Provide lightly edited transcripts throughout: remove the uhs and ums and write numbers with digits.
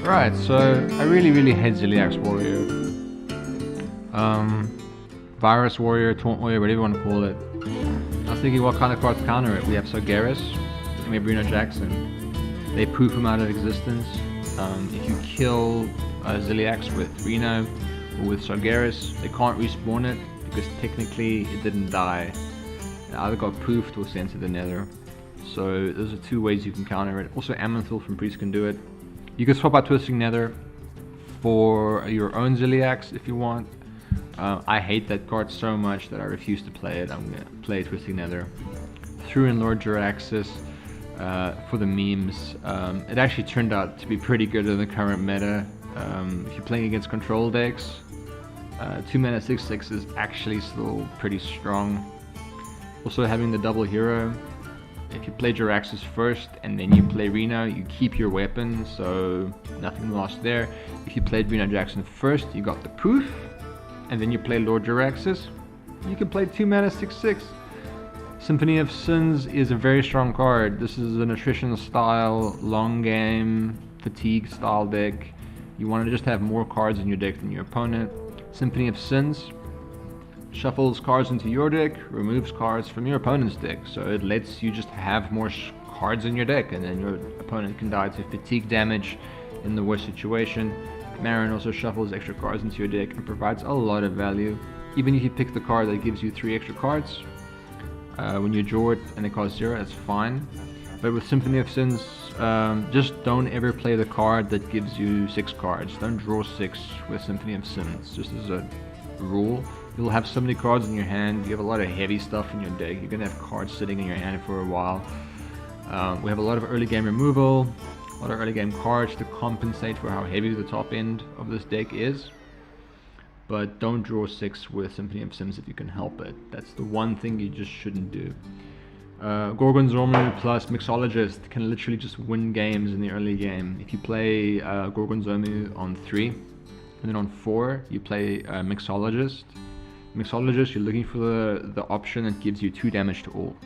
Right, so I really hate Ziliax Warrior. Virus Warrior, Taunt Warrior, whatever you want to call it. I was thinking what kind of cards counter it. We have Sargeras, and we have Reno Jackson. They poof him out of existence. If you kill Ziliax with Reno or with Sargeras, they can't respawn it because technically it didn't die. It either got poofed or sent to the nether. So those are two ways you can counter it. Also Amunthul from Priest can do it. You can swap out Twisting Nether for your own Ziliax if you want. I hate that card so much that I refuse to play it. I'm going to play Twisting Nether. Threw in Lord Jiraxis for the memes. It actually turned out to be pretty good in the current meta. If you're playing against control decks, 2 mana 6/6 is actually still pretty strong. Also having the double hero. If you play Jiraxis first and then you play Reno, you keep your weapon, so nothing lost there. If you played Reno Jackson first, you got the poof, and then you play Lord Jiraxis, you can play 2 mana 6/6. Symphony of Sins is a very strong card. This is an attrition style, long game, fatigue style deck. You want to just have more cards in your deck than your opponent. Symphony of Sins shuffles cards into your deck, removes cards from your opponent's deck, so it lets you just have more cards in your deck, and then your opponent can die to fatigue damage in the worst situation. Marin also shuffles extra cards into your deck and provides a lot of value. Even if you pick the card that gives you 3 extra cards, when you draw it and it costs 0, that's fine. But with Symphony of Sins, just don't ever play the card that gives you 6 cards. Don't draw 6 with Symphony of Sins, just as a rule. You'll have so many cards in your hand, you have a lot of heavy stuff in your deck, you're going to have cards sitting in your hand for a while. We have a lot of early game removal, a lot of early game cards to compensate for how heavy the top end of this deck is. But don't draw 6 with Symphony of Sins if you can help it. That's the one thing you just shouldn't do. Gorgonzomu plus Mixologist can literally just win games in the early game. If you play Gorgonzomu on 3, and then on 4 you play Mixologist. Mixologist, you're looking for the option that gives you 2 damage to all.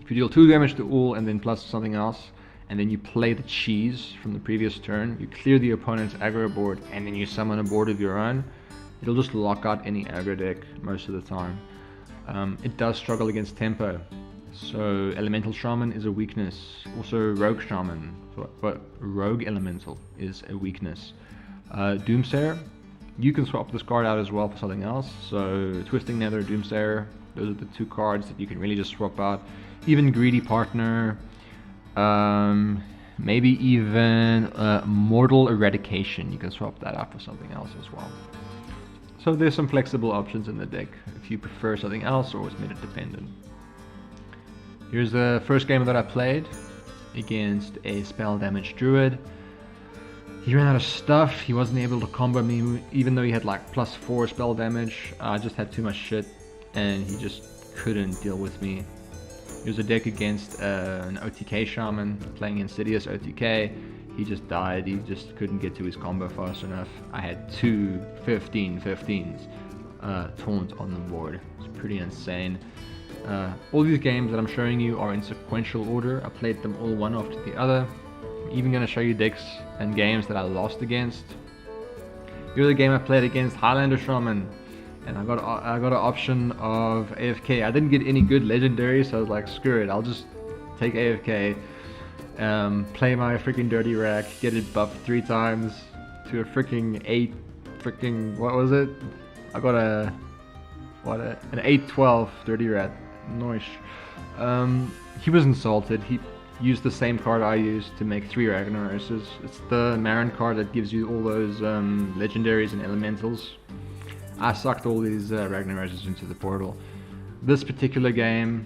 If you deal 2 damage to all and then plus something else, and then you play the cheese from the previous turn, you clear the opponent's aggro board, and then you summon a board of your own, it'll just lock out any aggro deck most of the time. It does struggle against tempo, so Elemental Shaman is a weakness. Also Rogue Shaman, but Rogue Elemental is a weakness. Doomsayer, you can swap this card out as well for something else. So Twisting Nether, Doomsayer, those are the 2 cards that you can really just swap out. Even Greedy Partner, maybe even Mortal Eradication, you can swap that out for something else as well. So there's some flexible options in the deck if you prefer something else or it's meta dependent. Here's the first game that I played against a Spell Damage Druid. He ran out of stuff, he wasn't able to combo me even though he had like +4 spell damage. I just had too much shit and he just couldn't deal with me. Here's a deck against an OTK Shaman playing Insidious OTK. He just died, he just couldn't get to his combo fast enough. I had 2 15/15s taunt on the board. It's pretty insane. All these games that I'm showing you are in sequential order. I played them all one after the other. I'm even going to show you decks and games that I lost against. Here's the game I played against Hilander Shaman, and I got an option of AFK. I didn't get any good legendaries, so I was like, screw it, I'll just take AFK, play my freaking dirty rack, get it buffed 3 times to a freaking 8, what was it? I got an 8/12 dirty rat. Nice. He was insulted. He used the same card I used to make 3 Ragnaroses. It's the Marin card that gives you all those legendaries and elementals. I sucked all these Ragnaroses into the portal. This particular game,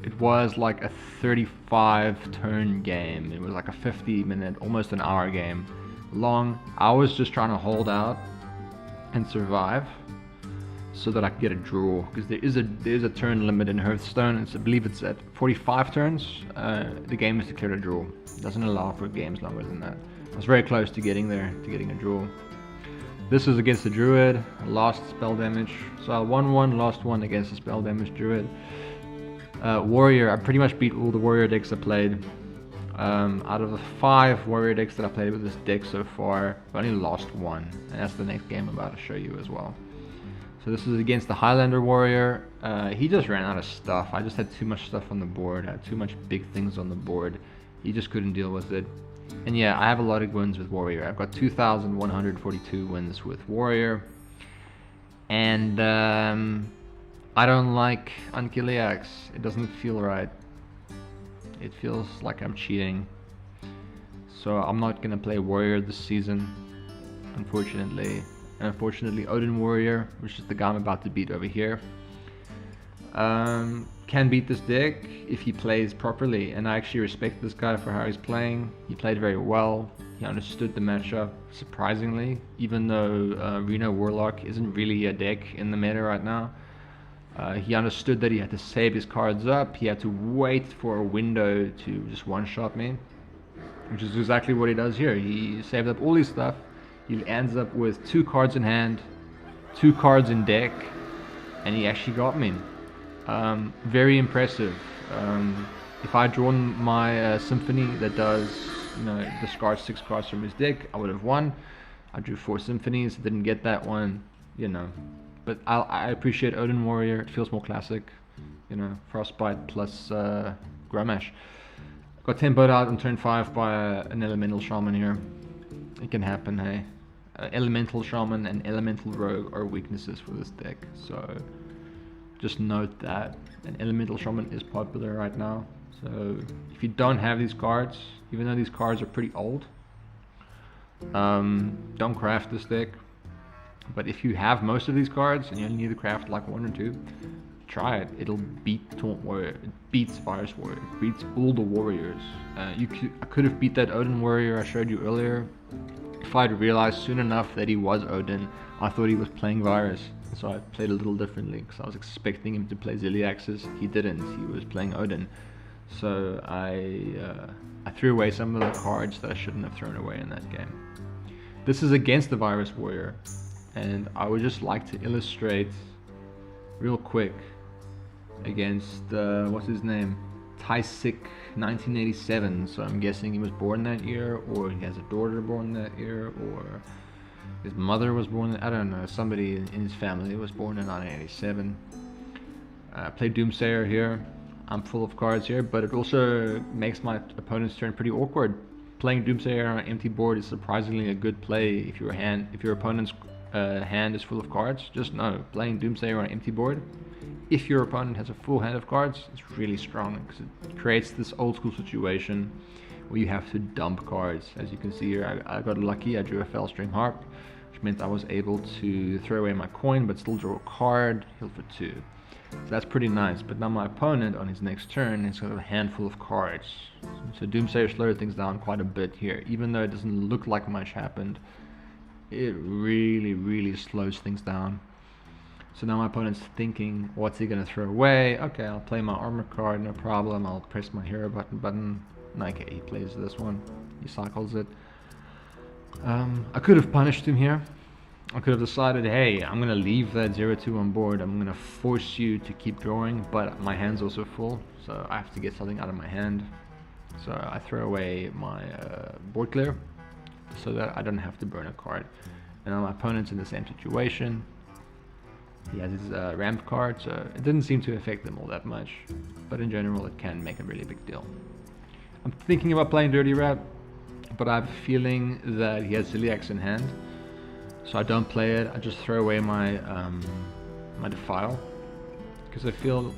it was like a 35 turn game. It was like a 50-minute, almost an hour game long. I was just trying to hold out and survive so that I could get a draw, because there's a turn limit in Hearthstone. I believe it's at 45 turns. The game is declared a draw. It doesn't allow for games longer than that. I was very close to getting there, to getting a draw. This was against the Druid. I lost spell damage, so I won 1, lost 1 against the spell damage Druid. Warrior, I pretty much beat all the Warrior decks I played. Out of the 5 warrior decks that I played with this deck so far, I've only lost 1, and that's the next game I'm about to show you as well. So this is against the Hilander warrior. He just ran out of stuff. I just had too much stuff on the board, I had too much big things on the board. He just couldn't deal with it. And yeah, I have a lot of wins with warrior. I've got 2,142 wins with warrior. And I don't like un-killiaxe. It doesn't feel right. It feels like I'm cheating. So I'm not gonna play warrior this season, unfortunately. And unfortunately Odin warrior, which is the guy I'm about to beat over here, can beat this deck if he plays properly. And I actually respect this guy for how he's playing. He played very well. He understood the matchup, surprisingly, even though Reno Warlock isn't really a deck in the meta right now. He understood that he had to save his cards up. He had to wait for a window to just one-shot me, which is exactly what he does here. He saved up all his stuff. He ends up with 2 cards in hand, 2 cards in deck, and he actually got me. Very impressive. If I had drawn my Symphony that does, discard 6 cards from his deck, I would have won. I drew 4 Symphonies, didn't get that one, But I appreciate Odin Warrior. It feels more classic, Frostbite plus Grommash. Got tempoed out on turn 5 by an Elemental Shaman here. It can happen, hey. Elemental Shaman and Elemental Rogue are weaknesses for this deck, so just note that. An Elemental Shaman is popular right now, so if you don't have these cards, even though these cards are pretty old, don't craft this deck. But if you have most of these cards and you only need to craft like 1 or 2, try it. It'll beat Taunt Warrior, it beats Virus Warrior, it beats all the warriors. I could have beat that Odin Warrior I showed you earlier if I'd realized soon enough that he was Odin. I thought he was playing Virus, so I played a little differently because I was expecting him to play Zilliaxes. He didn't, he was playing Odin. So I threw away some of the cards that I shouldn't have thrown away in that game. This is against the Virus Warrior, and I would just like to illustrate real quick against what's his name, Tysic 1987. So I'm guessing he was born that year, or he has a daughter born that year, or his mother was born, I don't know, somebody in his family was born in 1987. Played Doomsayer here. I'm full of cards here, but it also makes my opponent's turn pretty awkward. Playing Doomsayer on an empty board is surprisingly a good play if your opponent's hand is full of cards. Just know, playing Doomsayer on an empty board, if your opponent has a full hand of cards, it's really strong because it creates this old school situation where you have to dump cards. As you can see here, I got lucky. I drew a Felstring Harp, which meant I was able to throw away my coin but still draw a card, heal for 2. So that's pretty nice. But now my opponent on his next turn has got a handful of cards. So Doomsayer slowed things down quite a bit here. Even though it doesn't look like much happened, it really slows things down. So now my opponent's thinking, what's he gonna throw away? Okay, I'll play my armor card, no problem. I'll press my hero button. Okay, he plays this one. He cycles it. I could have punished him here. I could have decided, hey, I'm gonna leave that 0-2 on board. I'm gonna force you to keep drawing, but my hand's also full, so I have to get something out of my hand. So I throw away my board clear, so that I don't have to burn a card. And now my opponent's in the same situation. He has his ramp card, so it didn't seem to affect them all that much, but in general it can make a really big deal. I'm thinking about playing Dirty Rat, but I have a feeling that he has Zilliax in hand, so I don't play it. I just throw away my my Defile, because I feel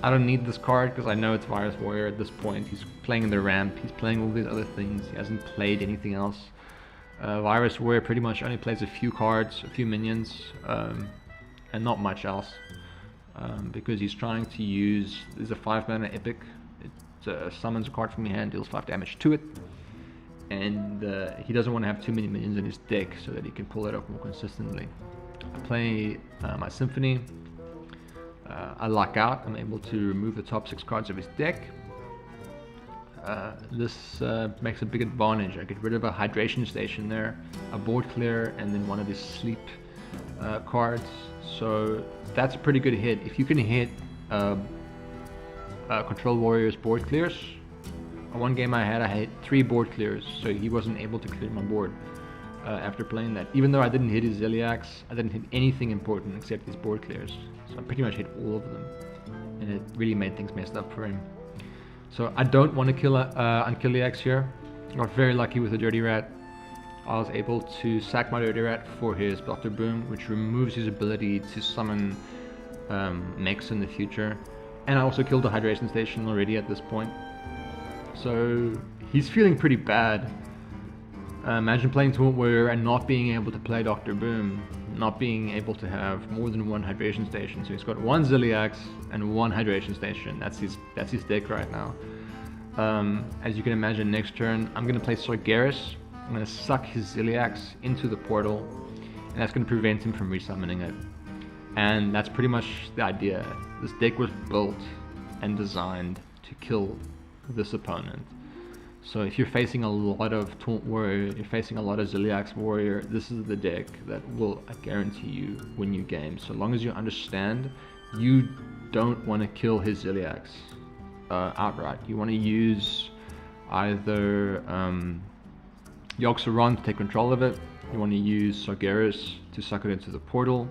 I don't need this card, because I know it's Virus Warrior at this point. He's playing the ramp, he's playing all these other things, he hasn't played anything else. Virus Warrior pretty much only plays a few cards, a few minions, and not much else, because he's trying to use, there's a 5 mana epic. It summons a card from your hand, deals 5 damage to it, and he doesn't want to have too many minions in his deck so that he can pull it up more consistently. I play my Symphony. I luck out. I'm able to remove the top 6 cards of his deck. This makes a big advantage. I get rid of a hydration station there, a board clear, and then one of his sleep cards. So that's a pretty good hit. If you can hit Control Warrior's board clears, One game I had 3 board clears, so he wasn't able to clear my board after playing that. Even though I didn't hit his un-killiaxe, I didn't hit anything important except his board clears. So I pretty much hit all of them, and it really made things messed up for him. So I don't want to kill un-killiaxe here. I got very lucky with the Dirty Rat. I was able to sack my Dirty Rat for his Dr. Boom, which removes his ability to summon mechs in the future. And I also killed the Hydration Station already at this point. So he's feeling pretty bad. Imagine playing Taunt Warrior and not being able to play Dr. Boom, not being able to have more than 1 Hydration Station. So he's got 1 un-killiaxe and 1 Hydration Station. That's his deck right now. As you can imagine, next turn I'm going to play Sargeras. I'm going to suck his un-killiaxe into the portal, and that's going to prevent him from resummoning it. And that's pretty much the idea. This deck was built and designed to kill this opponent. So if you're facing a lot of Taunt Warrior, you're facing a lot of un-killiaxe Warrior, this is the deck that will, I guarantee you, win you games. So long as you understand, you don't want to kill his un-killiaxe outright. You want to use either Yogg-Saron to take control of it. You want to use Sargeras to suck it into the portal.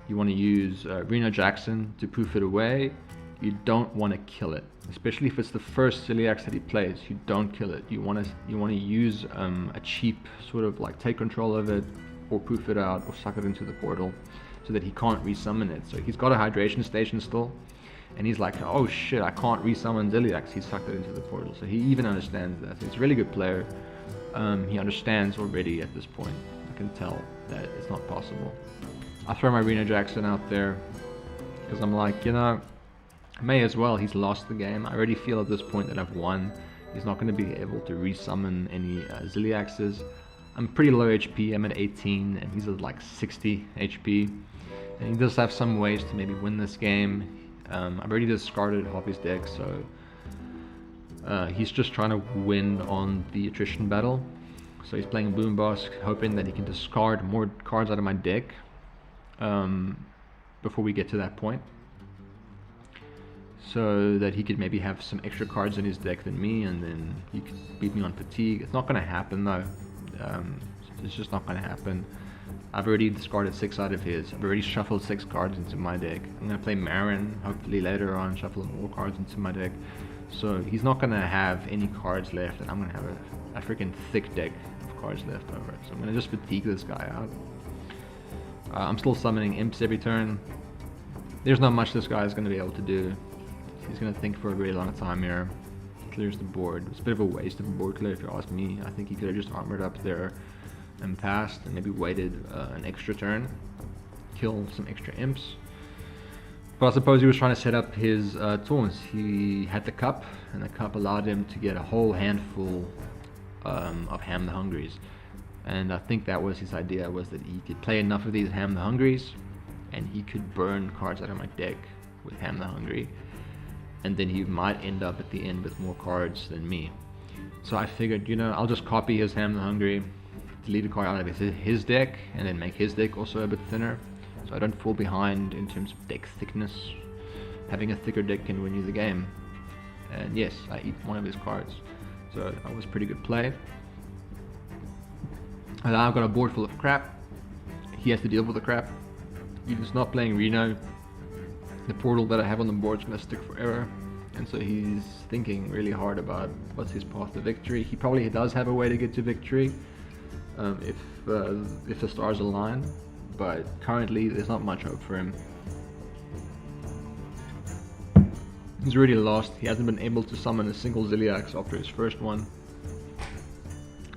You want to use Reno Jackson to poof it away. You don't want to kill it, especially if it's the first un-killiaxe that he plays. You don't kill it. You want to use a cheap sort of like take control of it, or poof it out, or suck it into the portal, so that he can't resummon it. So he's got a Hydration Station still, and he's like, oh shit, I can't resummon un-killiaxe. He sucked it into the portal. So he even understands that. He's a really good player. He understands already at this point. I can tell that it's not possible. I throw my Reno Jackson out there because I'm like, you know, may as well. He's lost the game. I already feel at this point that I've won. He's not going to be able to resummon any un-killiaxes. I'm pretty low HP. I'm at 18 and he's at like 60 HP. And he does have some ways to maybe win this game. I've already discarded half his deck, so he's just trying to win on the attrition battle. So he's playing Boom Boss, hoping that he can discard more cards out of my deck before we get to that point, so that he could maybe have some extra cards in his deck than me, and then he could beat me on fatigue. It's not going to happen though. It's just not going to happen. I've already discarded 6 out of his. I've already shuffled 6 cards into my deck. I'm going to play Marin, hopefully later on, shuffle more cards into my deck. So he's not going to have any cards left, and I'm going to have a freaking thick deck of cards left over. So I'm going to just fatigue this guy out. I'm still summoning imps every turn. There's not much this guy is going to be able to do. He's going to think for a very long time here. Clears the board. It's a bit of a waste of a board clear if you ask me. I think he could have just armored up there and passed, and maybe waited an extra turn, kill some extra imps. But I suppose he was trying to set up his taunts. He had the cup, and the cup allowed him to get a whole handful of Ham the Hungries. And I think that was his idea, was that he could play enough of these Ham the Hungries, and he could burn cards out of my deck with Ham the Hungry. And then he might end up at the end with more cards than me. So I figured, you know, I'll just copy his Ham the Hungry, delete a card out of his deck, and then make his deck also a bit thinner, so I don't fall behind in terms of deck thickness. Having a thicker deck can win you the game. And yes, I eat one of his cards, so that was pretty good play. And now I've got a board full of crap. He has to deal with the crap. He's not playing Reno. The portal that I have on the board is going to stick forever, and so he's thinking really hard about what's his path to victory. He probably does have a way to get to victory if the stars align, but currently there's not much hope for him. He's already lost. He hasn't been able to summon a single un-killiaxe after his first one,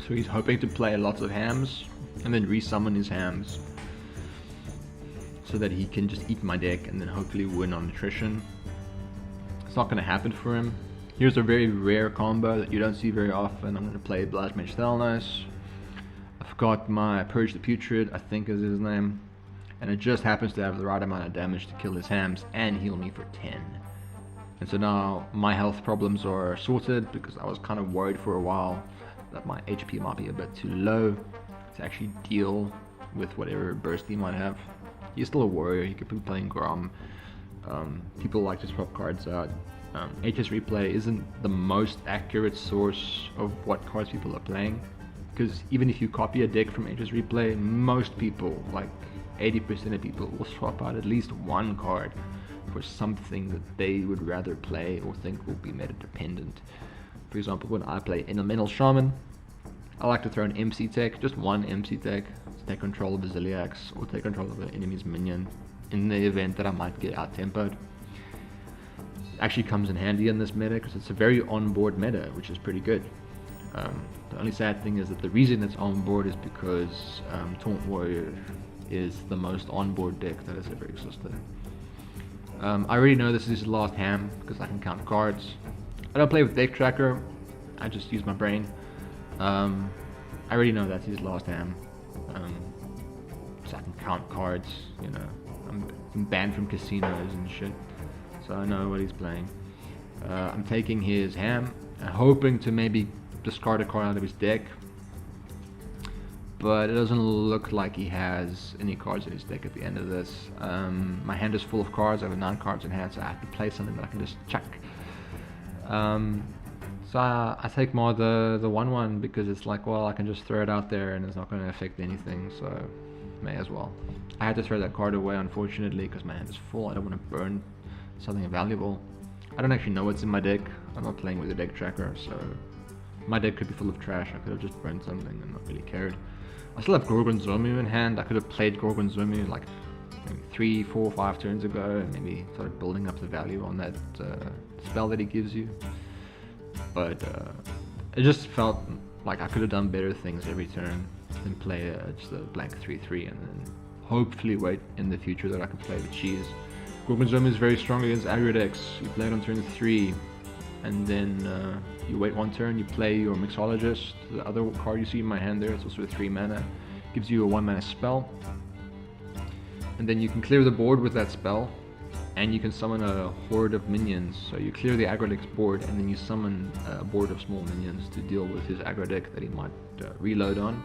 so he's hoping to play lots of hams and then resummon his hams, so that he can just eat my deck and then hopefully win on attrition. It's not going to happen for him. Here's a very rare combo that you don't see very often. I'm going to play Bloodmage Thalnos. I've got my Purge the Putrid, I think is his name, and it just happens to have the right amount of damage to kill his hams and heal me for 10. And so now my health problems are sorted, because I was kind of worried for a while that my HP might be a bit too low to actually deal with whatever burst he might have. He's still a warrior. He could be playing Grom. People like to swap cards out. HS Replay isn't the most accurate source of what cards people are playing, because even if you copy a deck from HS Replay, most people, like 80% of people, will swap out at least one card for something that they would rather play or think will be meta dependent. For example, when I play Elemental Shaman, I like to throw an MC tech, just one MC tech, to take control of a Ziliax or take control of an enemy's minion in the event that I might get out-tempoed. Actually comes in handy in this meta because it's a very on-board meta, which is pretty good. The only sad thing is that the reason it's on-board is because Taunt Warrior is the most on-board deck that has ever existed. I already know this is his last ham because I can count cards. I don't play with deck tracker, I just use my brain. I already know that's his last ham. So I can count cards, you know. I'm banned from casinos and shit, so I know what he's playing. I'm taking his ham, hoping to maybe discard a card out of his deck, but it doesn't look like he has any cards in his deck at the end of this. My hand is full of cards. I have 9 cards in hand, so I have to play something that I can just chuck. So I take more the 1/1 because it's like, well, I can just throw it out there and it's not going to affect anything, so may as well. I had to throw that card away, unfortunately, because my hand is full. I don't want to burn something valuable. I don't actually know what's in my deck. I'm not playing with a deck tracker, so my deck could be full of trash. I could have just burned something and not really cared. I still have Gorgonzomu in hand. I could have played Gorgonzomu like maybe 3, 4, 5 turns ago and maybe started building up the value on that spell that he gives you. But it just felt like I could have done better things every turn than play just a blank 3/3 and then hopefully wait in the future that I can play the cheese. Gorgonzomu is very strong against aggro decks. You play it on turn 3 and then you wait 1 turn, you play your Mixologist, the other card you see in my hand there. It's also a 3 mana, gives you a 1 mana spell, and then you can clear the board with that spell, and you can summon a horde of minions. So you clear the aggro deck's board and then you summon a board of small minions to deal with his aggro deck that he might reload on.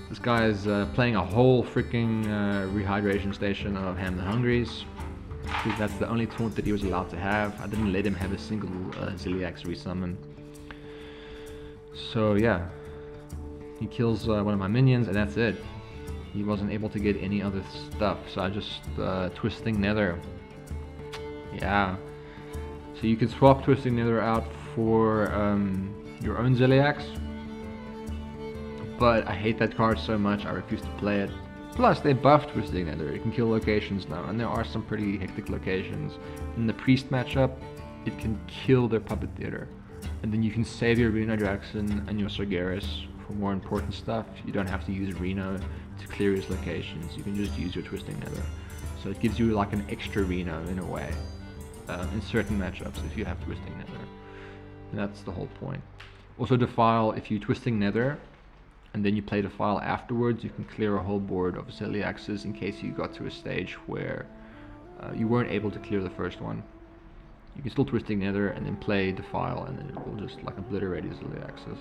This guy is playing a whole freaking rehydration station of Ham the Hungries, because that's the only taunt that he was allowed to have. I didn't let him have a single Ziliax resummon. So yeah, he kills one of my minions and that's it. He wasn't able to get any other stuff, so I just Twisting Nether. Yeah, so you can swap Twisting Nether out for your own Ziliax, but I hate that card so much I refuse to play it. Plus they buffed Twisting Nether, it can kill locations now, and there are some pretty hectic locations. In the Priest matchup, it can kill their Puppet Theater, and then you can save your Reno Draxon and your Sargeras for more important stuff. You don't have to use Reno to clear his locations, you can just use your Twisting Nether. So it gives you like an extra Reno in a way, in certain matchups if you have Twisting Nether. And that's the whole point. Also Defile, if you Twisting Nether and then you play Defile afterwards, you can clear a whole board of Ziliaxes in case you got to a stage where you weren't able to clear the first one. You can still Twisting Nether and then play Defile, and then it will just like obliterate his Ziliaxes.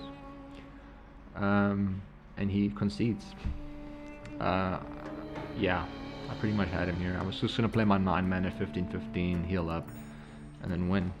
And he concedes. Yeah, I pretty much had him here. I was just gonna play my 9 mana 15/15, heal up, and then win.